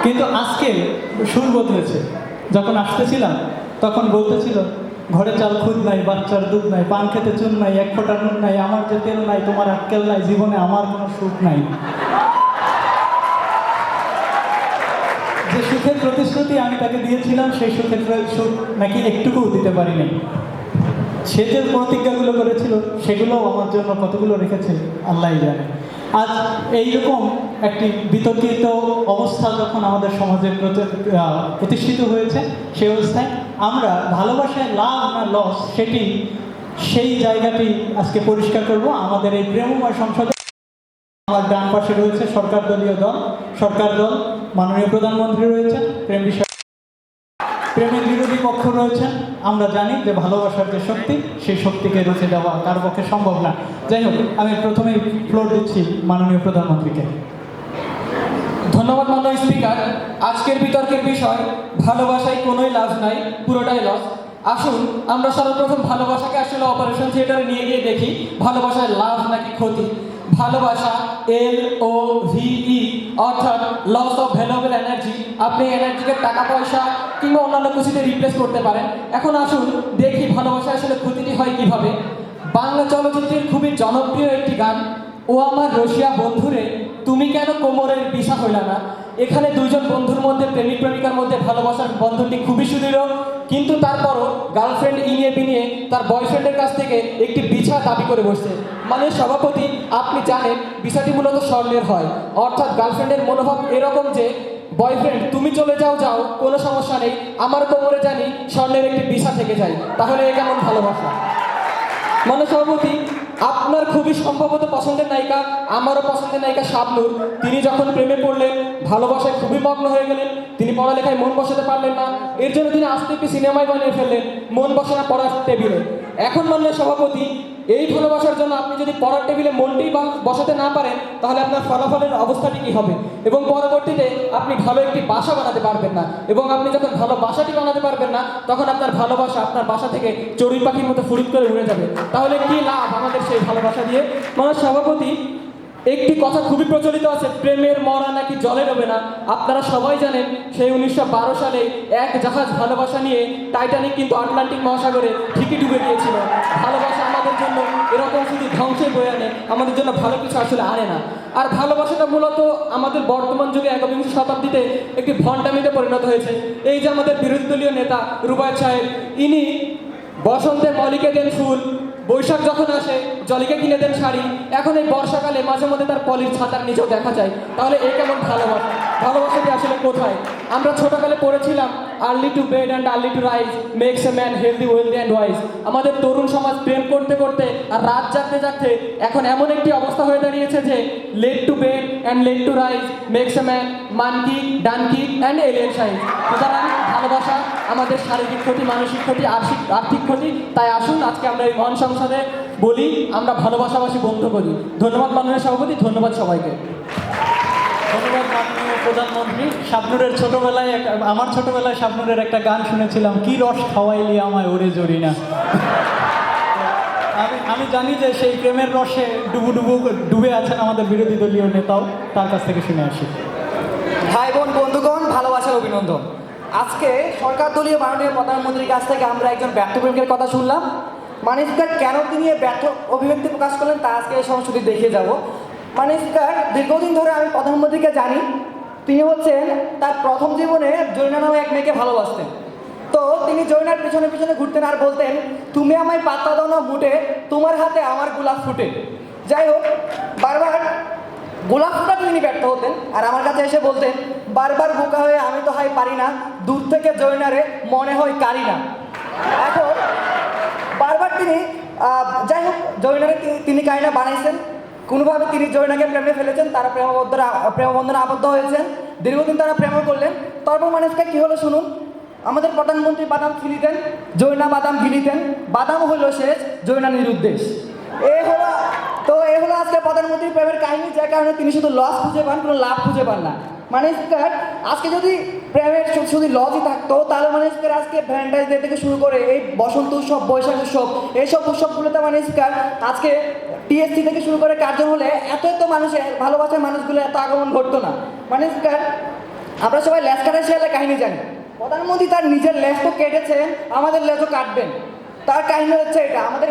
কিন্তু আজকে সুর বদলেছে। যখন আসতেছিলাম তখন বলতেছিল, ঘরে চাল খুদ নাই, বাচ্চার দুধ নাই, পান খেতে চুন নাই, এক ফোঁটা নুন নাই, আমার যে তেল নাই, তোমার আক্কেল নাই, জীবনে আমার কোনো সুখ নাই। যে সুখের প্রতিশ্রুতি আমি তাকে দিয়েছিলাম, সেই সুখের সুখ নাকি একটুকুও দিতে পারিনি। সে যে প্রতিজ্ঞাগুলো করেছিল সেগুলোও আমার জন্য কতগুলো রেখেছে আল্লাহই জানে। আজ এইরকম একটি বিতর্কিত অবস্থা যখন আমাদের সমাজে প্রতিষ্ঠিত হয়েছে, সেই অবস্থায় আমরা ভালোবাসায় লাভ না লস সেই জায়গাটি আজকে পরিষ্কার করব। আমাদের এই প্রেমময় সংসদে আমার ডান পাশে রয়েছে সরকার দলীয় দল, সরকার দল, মাননীয় প্রধানমন্ত্রী রয়েছেন, প্রেমের বিরোধী পক্ষ রয়েছেন। আমরা জানি যে ভালোবাসার যে শক্তি, সেই শক্তিকে রুখে দেওয়া কার পক্ষে সম্ভব না। যাই হোক, আমি প্রথমেই ফ্লোর দিচ্ছি মাননীয় প্রধানমন্ত্রীকে। ধন্যবাদ মাননীয় স্পিকার। আজকের বিতর্কের বিষয় ভালোবাসায় কোনোই লাভ নাই, পুরোটাই লস। আসুন আমরা সর্বপ্রথম ভালোবাসাকে আসলে অপারেশন থিয়েটারে নিয়ে গিয়ে দেখি ভালোবাসায় লাভ নাকি ক্ষতি। ভালোবাসা LOVE অর্থাৎ লস অফ ভ্যালুয়েবল এনার্জি। আপনি এনার্জিকে টাকা পয়সা কিংবা অন্যান্য কিছুতে রিপ্লেস করতে পারেন। এখন আসুন দেখি ভালোবাসা আসলে ক্ষতিটি হয় কিভাবে। বাংলা চলচ্চিত্রের খুবই জনপ্রিয় একটি গান, ও আমার রসিয়া বন্ধুরে তুমি কেন কোমরের বিছা হইলা না। এখানে দুইজন বন্ধুর মধ্যে, প্রেমিক প্রেমিকার মধ্যে ভালোবাসার বন্ধনটি খুবই সুদৃঢ়, কিন্তু তারপরও গার্লফ্রেন্ড ইনিয়ে বিনিয়ে তার বয়ফ্রেন্ডের কাছ থেকে একটি বিছা দাবি করে বসছে। মানে সভাপতি, আপনি জানেন বিছাটি মূলত স্বর্ণের হয়, অর্থাৎ গার্লফ্রেন্ডের মনোভাব এরকম যে বয়ফ্রেন্ড তুমি চলে যাও কোনো সমস্যা নেই, আমার কোমরে জানি স্বর্ণের একটি বিছা থেকে যায়। তাহলে এ কেমন ভালোবাসা? মানে সভাপতি, আপনার খুবই সম্ভবত পছন্দের নায়িকা, আমারও পছন্দের নায়িকা শাবনূর, তিনি যখন প্রেমে পড়লেন, ভালোবাসায় খুবই মগ্ন হয়ে গেলেন, তিনি পড়ালেখায় মন বসাতে পারলেন না, এর জন্য তিনি আস্তে একটি সিনেমায় বানিয়ে ফেললেন, মন বসে না পড়ার টেবিলে। এখন মাননীয় সভাপতি, এই ভালোবাসার জন্য আপনি যদি পড়ার টেবিলে মনটাই বসাতে না পারেন, তাহলে আপনার ফলাফলের অবস্থাটি কী হবে? এবং পরবর্তীতে আপনি ভালো একটি বাসা বানাতে পারবেন না, এবং আপনি যখন ভালো বাসাটি বানাতে পারবেন না, তখন আপনার ভালোবাসা আপনার বাসা থেকে চড়ুই পাখির মতো ফুরুত করে উড়ে যাবে। তাহলে কি লাভ আমাদের সেই ভালোবাসা দিয়ে? মানে সভাপতি, একটি কথা খুবই প্রচলিত আছে, প্রেমের মরা নাকি জলে ডোবে না। আপনারা সবাই জানেন সেই 1912 সালে এক জাহাজ ভালোবাসা নিয়ে টাইটানিক কিন্তু আটলান্টিক মহাসাগরে ঠিকই ডুবে গিয়েছিল। ভালোবাসা আমাদের জন্য এরকম শুধু ধ্বংসে বয়ে আনে, আমাদের জন্য ভালো কিছু আসলে আনে না। আর ভালোবাসাটা মূলত আমাদের বর্তমান যুগে 21শ শতাব্দীতে একটি ভণ্ডামিতে পরিণত হয়েছে। এই যে আমাদের বিরোধী দলীয় নেতা রুবায়েত সাহেব, ইনি বসন্তে মলিকে দেন ফুল, বৈশাখ যখন আসে জলিকে কিনে দেন শাড়ি, এখন এই বর্ষাকালে মাঝে মধ্যে তার পলির ছাতার নিচেও দেখা যায়। তাহলে এই কেমন ভালোবাসা? ভালোবাসাটি আসলে কোথায়? আমরা ছোটকালে পড়েছিলাম, early to bed and early to rise makes a man healthy, wealthy and wise. আমাদের তরুণ সমাজ প্রেম করতে করতে আর রাত জাগতে জাগতে এখন এমন একটি অবস্থা হয়ে দাঁড়িয়েছে যে late to bed and late to rise makes a man monkey, donkey and alien size. সুতরাং ভালোবাসা আমাদের শারীরিক ক্ষতি, মানসিক ক্ষতি, আর্থিক ক্ষতি। তাই আসুন আজকে আমরা এই মহান সংসদে বলি আমরা ভালোবাসাবাসী বন্ধ করি। ধন্যবাদ মাননীয় সভাপতি, ধন্যবাদ সবাইকে। ধন্যবাদ মাননীয় প্রধানমন্ত্রী। আমার ছোটবেলায় শাবনূরের একটা গান শুনেছিলাম, কি রস খাওয়াইলি আমায় ওরে জড়ি না। আমি জানি যে সেই প্রেমের রসে ডুবে আছেন আমাদের বিরোধী দলীয় নেতাও, তার কাছ থেকে শুনে আসি। ভাই বোন বন্ধুগণ, ভালোবাসার অভিনন্দন। আজকে সরকার দলীয় মাননীয় প্রধানমন্ত্রীর কাছ থেকে আমরা একজন ব্যর্থ প্রেমিকের কথা শুনলাম। মাননীয় স্পিকার কেন তিনি ব্যর্থ অভিব্যক্তি প্রকাশ করলেন তা আজকে এই সংসদে দেখিয়ে যাব। মাননীয় স্পিকার, দীর্ঘদিন ধরে আমি প্রধানমন্ত্রীকে জানি, তিনি হচ্ছেন তার প্রথম জীবনে জৈনা নামে এক মেয়েকে ভালোবাসতেন। তো তিনি জৈনার পিছনে পিছনে ঘুরতেন আর বলতেন, তুমি আমায় পাত্তা দাও না মুটে, তোমার হাতে আমার গোলাপ ফুটে। যাই হোক, বারবার গোলাপ ফুটাতে তিনি ব্যর্থ হতেন আর আমার কাছে এসে বলতেন, বারবার বোকা হয়ে আমি তো হাই পারি না, দূর থেকে জৈনারে মনে হয় কারি না। এখন বারবার তিনি যাই হোক জৈনারে তিনি কারিনা বানাইছেন, কোনোভাবে তিনি জৈনাকে প্রেমে ফেলেছেন, তারা প্রেমবন্ধনে আবদ্ধ হয়েছেন, দীর্ঘদিন তারা প্রেম করলেন। তারপর মানুষকে কী হলো শুনুন। আমাদের প্রধানমন্ত্রী বাদাম খিলিতেন, জৈনা বাদাম গিলিতেন, বাদাম হইল শেষ, জৈনা নিরুদ্দেশ। এ হলো আজকে প্রধানমন্ত্রীর প্রেমের কাহিনী, যার কারণে তিনি শুধু লস খুঁজে পান, কোনো লাভ খুঁজে পান না। মানে স্পিকার, আজকে যদি প্রেমের শুধু লসই থাকতো, তাহলে মানে স্পিকার আজকে ভ্যালেন্টাইন্স ডে থেকে শুরু করে এই বসন্ত উৎসব, বৈশাখ উৎসব, এইসব উৎসবগুলোতে মানে স্পিকার আজকে টিএসসি থেকে শুরু করে কার্জন হলে এত মানুষের ভালোবাসার মানুষগুলো এত আগমন ঘটতো না। মানে স্পিকার, আমরা সবাই লেজ কাটা শিয়ালের কাহিনী জানি। প্রধানমন্ত্রী তার নিজের লেজ তো কেটেছেন, আমাদের লেজও কাটবেন। তার কাহিনী হচ্ছে এটা, আমাদের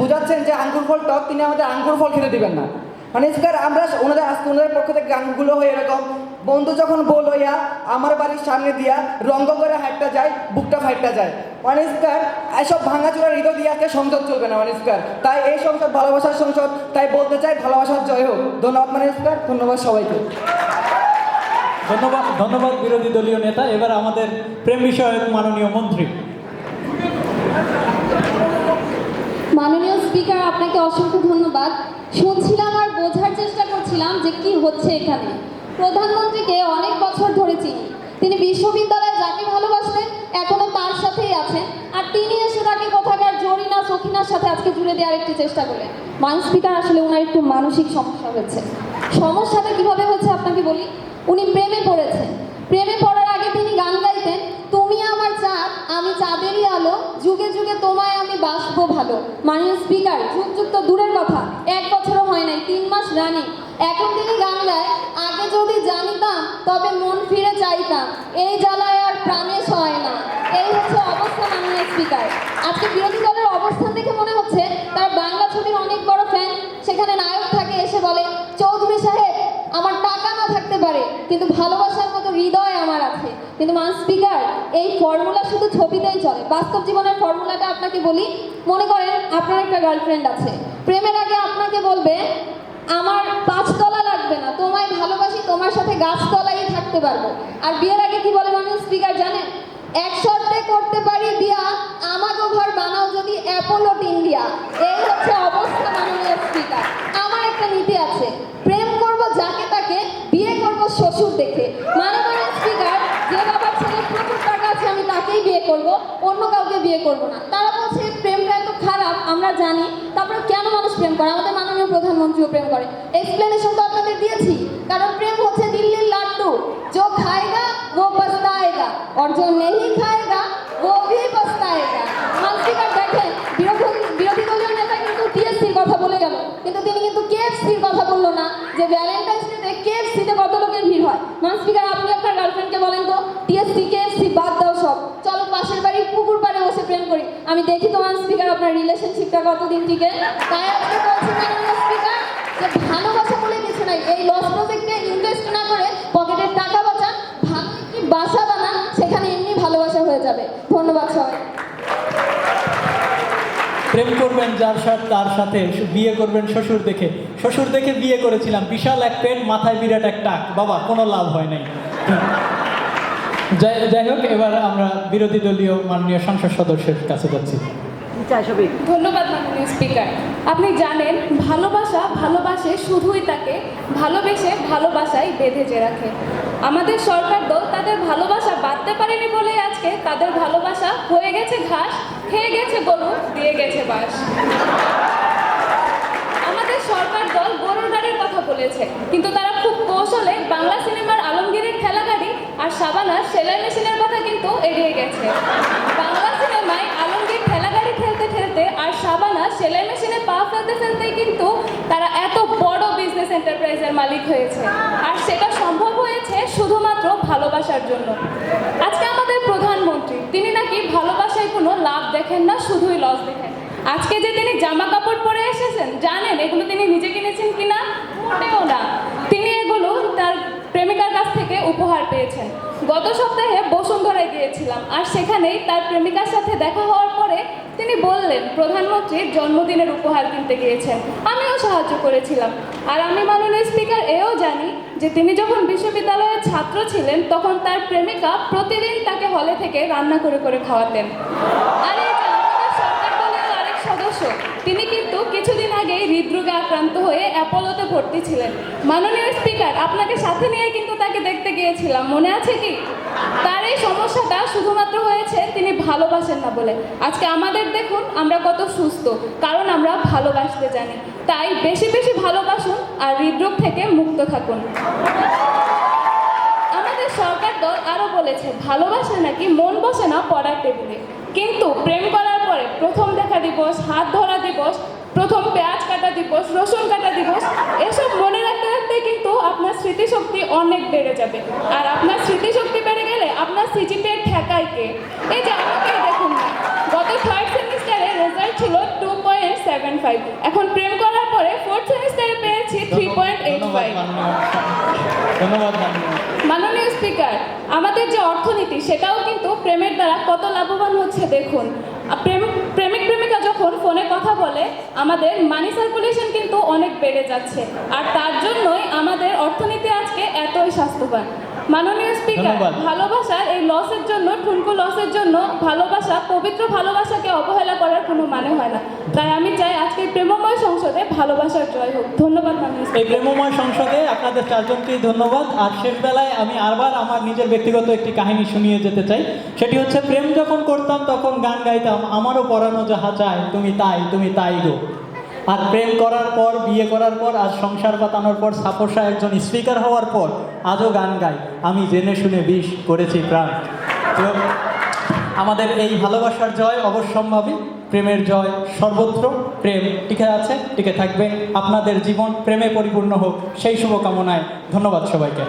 বুঝাচ্ছেন যে আঙ্গুর ফল টক, তিনি আমাদের আঙ্গুর ফল খেতে দিবেন না। মানে স্যার আমরা ওনাদের পক্ষ থেকে গানগুলো হয়ে এরকম, বন্ধু যখন বল হইয়া আমার বাড়ির সামনে দিয়া রঙ্গ করে হাইটটা যায়, বুকটা ফাইটটা যায়। মানে স্যার এসব ভাঙাচোরা হৃদয় দিয়ে আজকে সংসদ চলবে না মানে স্যার। তাই এই সংসদ ভালোবাসার সংসদ, তাই বলতে চাই ভালোবাসার জয় হোক। ধন্যবাদ মানে স্যার, ধন্যবাদ সবাইকে। ধন্যবাদ, ধন্যবাদ বিরোধী দলীয় নেতা। এবার আমাদের প্রেম বিষয়ক মাননীয় মন্ত্রী। মাননীয় স্পিকার, আপনাকে অসংখ্য ধন্যবাদ। শুনছিলাম আর বোঝার চেষ্টা করছিলাম যে কি হচ্ছে এখানে। প্রধানমন্ত্রীকে অনেক বছর ধরে চিনি, তিনি বিশ্ববিদ্যালয়ে যাকে ভালোবাসতেন এখনো তার সাথেই আছেন, আর তিনি এসে তাকে কোথাকার জরিনা সখিনার সাথে আজকে জুড়ে দেওয়ার একটি চেষ্টা করলেন। মাননীয় স্পিকার, আসলে ওনার একটু মানসিক সমস্যা হয়েছে। সমস্যাটা কিভাবে হচ্ছে আপনাকে বলি। উনি প্রেমে পড়েছেন। প্রেমে পড়ার আগে তিনি গান গাইতেন, তুমি আমার চাঁদ আমি চাঁদেরই আলো, যুগে যুগে তোমায় আমি বাসবো ভালো। মাননীয় স্পিকার, যুগ যুগ তো দূরের কথা, 1 বছরও হয় নাই, 3 মাস রানিং। এখন তিনি গান গায়, আগে যদি জানিতাম তবে মন ফিরে চাইতাম, এই জ্বালায় আর প্রাণে সয় না। এই হচ্ছে অবস্থা মাননীয় স্পিকার। আজকে বিরোধী দলের অবস্থান দেখে মনে হচ্ছে তারা বাংলা ছবির অনেক বড় ফ্যান। সেখানে নায়ক থাকে, এসে বলে, চৌধুরী সাহেব আমার টাকা না থাকতে পারে কিন্তু ভালোবাসার মতো হৃদয় আমার আছে। কিন্তু মাননীয় স্পিকার, এই ফর্মুলা শুধু ছবিতেই চলে, বাস্তব জীবনের ফর্মুলাটা আপনাকে বলি। মনে করেন আপনার একটা গার্লফ্রেন্ড আছে, প্রেমের আগে আপনাকে বলবে আমার 5 তলা লাগবে না, তোমায় ভালোবাসি, তোমার সাথে গাছতলায় থাকতে পারবো। আর বিয়ের আগে কি বলে মাননীয় স্পিকার জানেন? এক শর্তে করতে পারি বিয়া, আমাকে ঘর বানাও যদি অ্যাপোলো ইন্ডিয়া। এই হচ্ছে অবস্থা মাননীয় স্পিকার। আমার একটা নীতি আছে, প্রেম করব যাকে তাকে, বিয়ে করব শ্বশুর দেখে। মাননীয় স্পিকার, যে বাবার ছেলে প্রচুর টাকা আছে আমি তাকেই বিয়ে করব, অন্য কাউকে বিয়ে করব না। তারা বলছে প্রেমটা এত খারাপ, আমরা জানি, তারপরে কেন মানুষ প্রেম করে? আমাদের মাননীয় প্রধানমন্ত্রীও প্রেম করে। এক্সপ্লেনেশন তো আপনাদের দিয়েছি, কারণ প্রেম হচ্ছে দিল্লির লাড্ডু, जो खाएगा वो पछताएगा और जो नहीं खाएगा वो भी पछताएगा। মানসিকার দেখেন, বিরোধী দলীয় নেতা কিন্তু টিএসসির কথা বলে গেল, কিন্তু তিনি কিন্তু কেএফসির কথা বললো না, যে ভ্যালেন্টাইন্স ডেতে কেএফসিতে কত লোকের ভিড় হয়। মানসিকার, আপনি আপনার গার্লফ্রেন্ডকে বলেন তো, টিএসসি কেএফসি বাদ দাও সব, চলো পাশের বাড়ির পুকুর পাড়ে বসে প্রেম করি, আমি দেখি তো মানসিকার আপনার রিলেশনশিপটা কতদিন টিকে। তাই আজকে বলছি মাননীয় স্পিকার, যে ভালোবাসা বলে কিছু নাই। এই লস প্রজেক্টে ইনভেস্ট না করে পকেটের টাকা বাঁচান, ভালো একটি বাসা বানান, সেখানে এমনি ভালোবাসা হয়ে যাবে। ধন্যবাদ সবাই। প্রেম করবেন যার সাথে তার সাথে, বিয়ে করবেন শ্বশুর দেখে। শ্বশুর দেখে বিয়ে করেছিলাম, বিশাল এক পেট, মাথায় বিরাট এক টাক, বাবা কোনো লাভ হয় নাই। যাই হোক, এবার আমরা বিরোধী দলীয় মাননীয় সংসদ সদস্যের কাছে যাচ্ছি। ধন্যবাদ মাননীয় স্পিকার। আপনি জানেন, ভালোবাসা ভালোবাসে শুধুই তাকে, ভালোবেসে ভালোবাসাই বেঁধে যে রাখে। আমাদের সরকার দল তাদের ভালোবাসা বাঁধতে পারেনি বলে আজকে তাদের ভালোবাসা হয়ে গেছে ঘাস, খেয়ে গেছে গরু, দিয়ে গেছে বাস। আমাদের সরকার দল গরুর গাড়ির কথা বলেছে, কিন্তু তারা খুব কৌশলে বাংলা সিনেমার আলমগীরের ঠেলা গাড়ি আর শাবানার সেলাই মেশিনের কথা কিন্তু এড়িয়ে গেছে। বাংলা সিনেমায় আলমগীর ঠেলা গাড়ি ঠেলতে ঠেলতে আর শাবানা সেলাই মেশিনে পা ফেলতে ফেলতেই কিন্তু তারা এত বড় বিজনেস এন্টারপ্রাইজের মালিক হয়েছে, আর সেটা সম্ভব হয়েছে শুধুমাত্র ভালোবাসার জন্য। আজকে আমাদের প্রধানমন্ত্রী, তিনি নাকি ভালোবাসায় কোনো লাভ দেখেন না, শুধুই লস দেখেন। আজকে যে তিনি জামা কাপড় পরে এসেছেন, জানেন এগুলো তিনি নিজে কিনেছেন কিনা? মোটেও না। তিনি এগুলো তার প্রেমিকার কাছ থেকে উপহার পেয়েছেন। গত সপ্তাহে বসুন্ধরায় গিয়েছিলাম, আর সেখানেই তার প্রেমিকার সাথে দেখা হওয়ার পরে তিনি বললেন প্রধানমন্ত্রীর জন্মদিনের উপহার কিনতে গিয়েছেন। আমিও সাহায্য করেছিলাম। আর আমি মাননীয় স্পিকার এও জানি যে তিনি যখন বিশ্ববিদ্যালয়ের ছাত্র ছিলেন, তখন তার প্রেমিকা প্রতিদিন তাকে হলে থেকে রান্না করে করে খাওয়াতেন। আর এই যে আমাদের সরকার দলের আরেক সদস্য, তিনি কিন্তু কিছুদিন আগেই হৃদরোগে আক্রান্ত হয়ে অ্যাপোলোতে ভর্তি ছিলেন। মাননীয় স্পিকার, আপনাকে সাথে নিয়ে কিন্তু তাকে দেখতে গিয়েছিলাম, মনে আছে কি? তার এই সমস্যাটা শুধুমাত্র হয়েছে তিনি ভালোবাসেন না বলে। আজকে আমাদের দেখুন, আমরা কত সুস্থ, কারণ আমরা ভালোবাসতে জানি। তাই বেশি বেশি ভালোবাসুন আর হৃদরোগ থেকে মুক্ত থাকুন। আমাদের সরকার দল আরও বলেছে, ভালোবাসা নাকি মন বসে না পড়ার টেবিলে, কিন্তু প্রেম করার পরে প্রথম দেখা দিবস, হাত ধরা দিবস, প্রথম পেঁয়াজ কাটা দিবস, রসুন কাটা দিবস, এসব মনে রাখতে রাখতে কিন্তু আপনার স্মৃতিশক্তি অনেক বেড়ে যাবে। আর আপনার স্মৃতিশক্তি সিজিপিএ ঠেকায় কে? এই যে আমাকেই দেখুন না, গত থার্ড সেমিস্টারে রেজাল্ট ছিল 2.75, এখন প্রেম করার পরে ফোর্থ সেমিস্টারে পেয়েছি 3.85। ধন্যবাদ মাননীয়। মাননীয় স্পিকার, আমাদের যে অর্থনীতি সেটাও কিন্তু প্রেমের দ্বারা কত লাভবান হচ্ছে দেখুন। প্রেমিক প্রেমিকা যখন ফোনে কথা বলে আমাদের মানি সার্কুলেশন কিন্তু অনেক বেড়ে যাচ্ছে, আর তার জন্যই আমাদের অর্থনীতি আজকে এতই স্বাস্থ্যবান। মাননীয় স্পিকার, ধন্যবাদ। ভালোবাসার এই লসের জন্য, ঠুনকো লসের জন্য ভালোবাসা, পবিত্র ভালোবাসাকে অবহেলা করার কোনো মানে হয় না। তাই আমি চাই আজকের প্রেমময় সংসদে ভালোবাসার জয় হোক। ধন্যবাদ মাননীয় এই স্পিকার। প্রেমময় সংসদে আপনাদের চারজনকেই ধন্যবাদ। আর শেষ বেলায় আমি আবার আমার নিজের ব্যক্তিগত একটি কাহিনী শুনিয়ে যেতে চাই। সেটি হচ্ছে, প্রেম যখন করতাম তখন গান গাইতাম, আমারও পরানো যাহা চায় তুমি তাই গো। আর প্রেম করার পর, বিয়ে করার পর, আজ সংসার পাতানোর পর, সাপোসা একজন স্পিকার হওয়ার পর আজও গান গাই, আমি জেনে শুনে বিষ করেছি প্রাণ। তো আমাদের এই ভালোবাসার জয় অবশ্যম্ভাবী, প্রেমের জয় সর্বত্র। প্রেম টিকে আছে, টিকে থাকবে। আপনাদের জীবন প্রেমে পরিপূর্ণ হোক, সেই শুভকামনায় ধন্যবাদ সবাইকে।